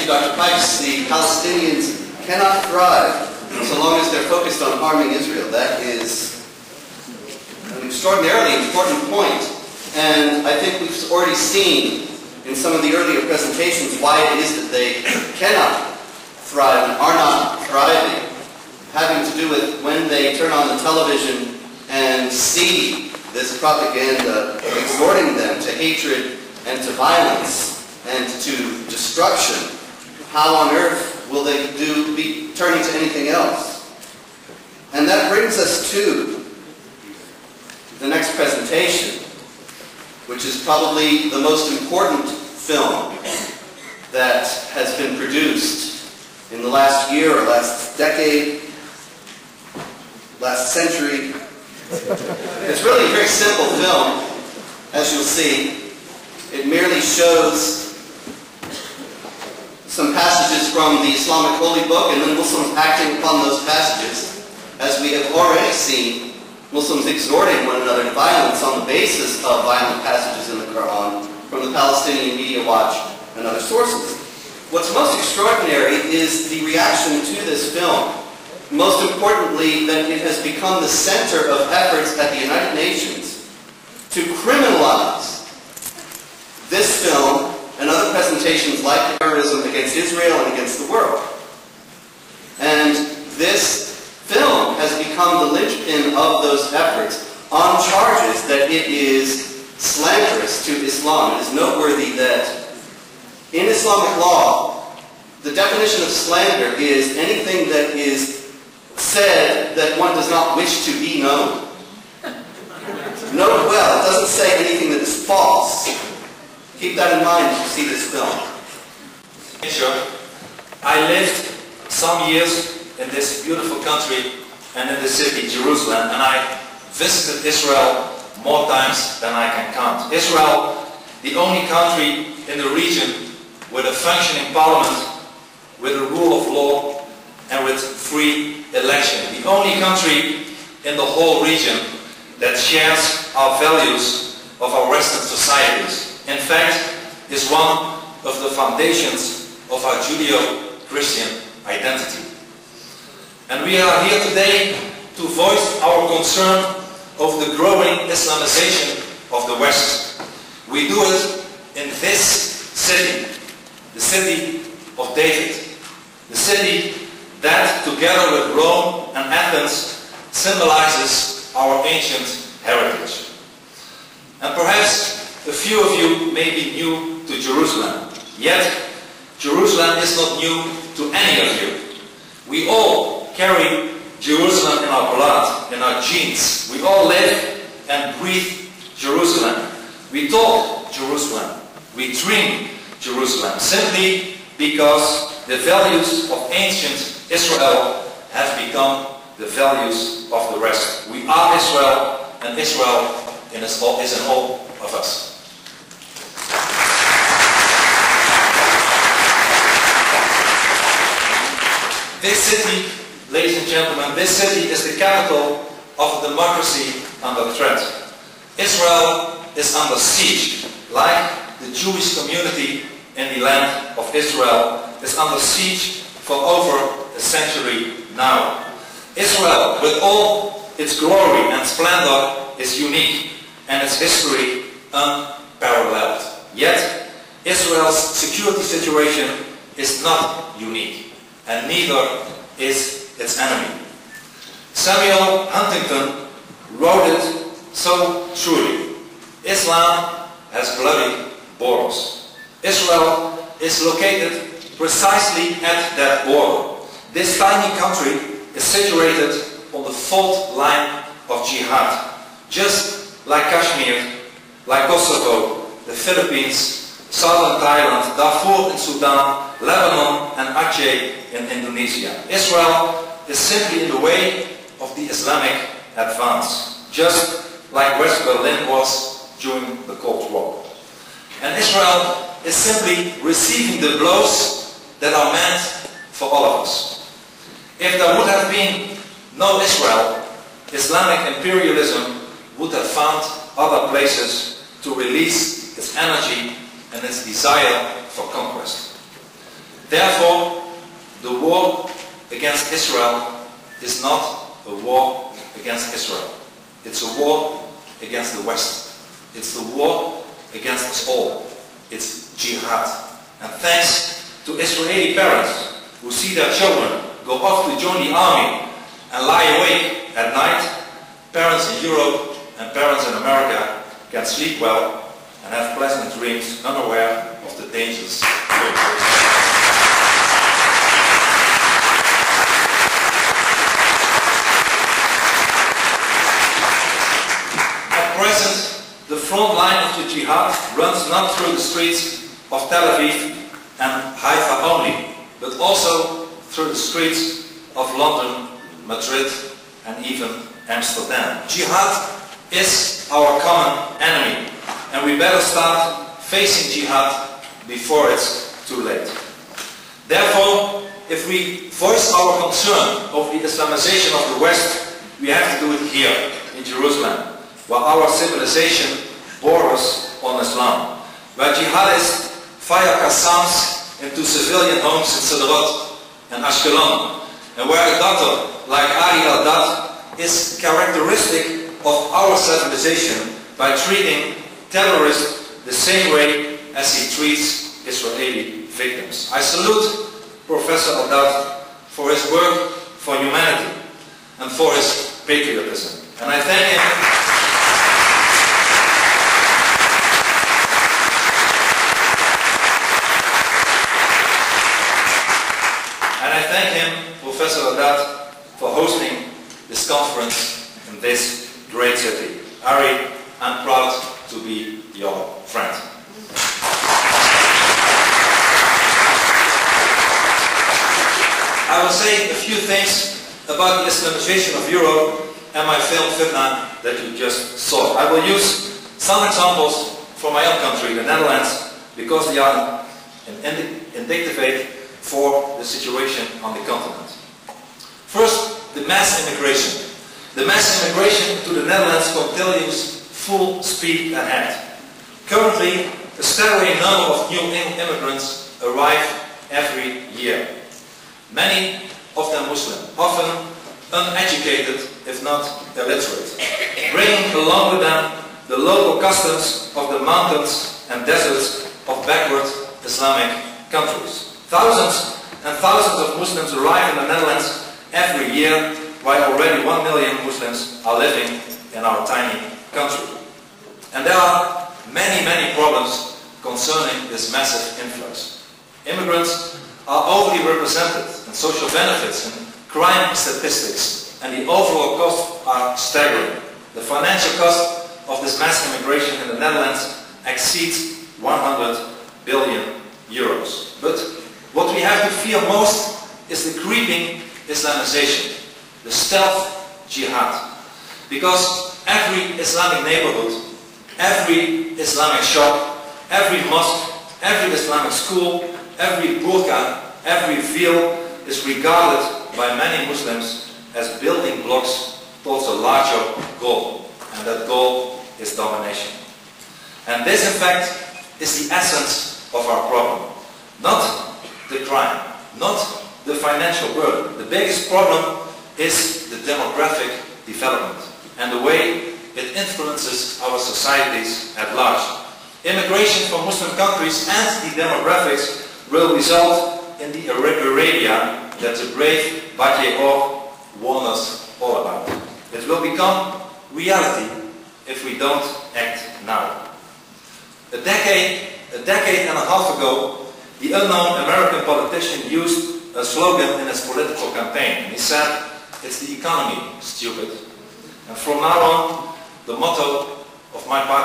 you, Dr. Pipes. The Palestinians cannot thrive so long as they're focused on harming Israel. That is an extraordinarily important point. And I think we've already seen in some of the earlier presentations why it is that they cannot thrive and are not thriving, having to do with when they turn on the television and see this propaganda exhorting them to hatred and to violence and to destruction. How on earth will they be turning to anything else? And that brings us to the next presentation, which is probably the most important film that has been produced in the last year or last decade, last century. It's really a very simple film, as you'll see. It merely shows some passages from the Islamic holy book and then Muslims acting upon those passages. As we have already seen, Muslims exhorting one another to violence on the basis of violent passages in the Quran from the Palestinian Media Watch and other sources. What's most extraordinary is the reaction to this film. Most importantly, that it has become the center of efforts at the United Nations to criminalize this film and other presentations like terrorism against Israel and against the world. And this film has become the linchpin of those efforts on charges that it is slanderous to Islam. It is noteworthy that in Islamic law, the definition of slander is anything that is said that one does not wish to be known. Note well, it doesn't say anything that is false. Keep that in mind as you see this film. I lived some years in this beautiful country and in the city, Jerusalem, and I visited Israel more times than I can count. Israel, the only country in the region with a functioning parliament, with a rule of law, and with free election. The only country in the whole region that shares our values of our Western societies. In fact, is one of the foundations of our Judeo-Christian identity. And we are here today to voice our concern over the growing Islamization of the West. We do it in this city, the city of David, the city that, together with Rome and Athens, symbolizes our ancient heritage. And perhaps a few of you may be new to Jerusalem, yet Jerusalem is not new to any of you. We all carry Jerusalem in our blood, in our genes. We all live and breathe Jerusalem. We talk Jerusalem. We dream Jerusalem, simply because the values of ancient Israel have become the values of the rest. We are Israel, and Israel is in all of us. This city, ladies and gentlemen, this city is the capital of a democracy under threat. Israel is under siege, like the Jewish community in the land of Israel is under siege for over a century now. Israel, with all its glory and splendor, is unique and its history unparalleled. Yet, Israel's security situation is not unique, and neither is its enemy. Samuel Huntington wrote it so truly. Islam has bloody borders. Israel is located precisely at that border. This tiny country is situated on the fault line of Jihad, just like Kashmir, like Kosovo, the Philippines, southern Thailand, Darfur in Sudan, Lebanon and Aceh in Indonesia. Israel is simply in the way of the Islamic advance, just like West Berlin was during the Cold War. And Israel is simply receiving the blows that are meant for all of us. If there would have been no Israel, Islamic imperialism would have found other places to release its energy and its desire for conquest. Therefore, the war against Israel is not a war against Israel. It's a war against the West. It's the war against us all. It's jihad. And thanks to Israeli parents who see their children go off to join the army and lie awake at night, parents in Europe and parents in America can sleep well and have pleasant dreams, unaware of the dangers. At present, the front line of the jihad runs not through the streets of Tel Aviv and Haifa only, but also through the streets of London, Madrid, and even Amsterdam. Jihad is our common enemy, and we better start facing jihad before it's too late. Therefore, if we voice our concern over the Islamization of the West, we have to do it here in Jerusalem, where our civilization borders on Islam, where jihadists fire Qassams into civilian homes in Sderot and Ashkelon, and where a doctor like Ali al-Dad is characteristic of our civilization by treating terrorists the same way as he treats Israeli victims. I salute Professor al-Dad for his work for humanity and for his patriotism. And I thank him Professor al-Dad for hosting this conference in this great city. Ari, I'm proud to be your friend. I will say a few things about the Islamization of Europe and my film Fitna that you just saw. I will use some examples from my own country, the Netherlands, because they are indicative for the situation on the continent. First, the mass immigration. The mass immigration to the Netherlands continues full speed ahead. Currently, a staggering number of new immigrants arrive every year. Many of them Muslim, often uneducated, if not illiterate, bringing along with them the local customs of the mountains and deserts of backward Islamic countries. Thousands and thousands of Muslims arrive in the Netherlands every year, while already 1 million Muslims are living in our tiny country. And there are many, many problems concerning this massive influx. Immigrants are overly represented in social benefits and crime statistics, and the overall costs are staggering. The financial cost of this mass immigration in the Netherlands exceeds 100 billion euros. But what we have to fear most is the creeping Islamization, the stealth jihad. Because every Islamic neighborhood, every Islamic shop, every mosque, every Islamic school, every burqa, every veil is regarded by many Muslims as building blocks towards a larger goal. And that goal is domination. And this, in fact, is the essence of our problem. Not the crime, not the financial burden. The biggest problem is the demographic development and the way it influences our societies at large. Immigration from Muslim countries and the demographics will result in the Arabia that the brave Badier warned us all about. It will become reality if we don't act now. A decade and a half ago, the unknown American politician used a slogan in his political campaign. And he said, "It's the economy, stupid." And from now on, the motto of my party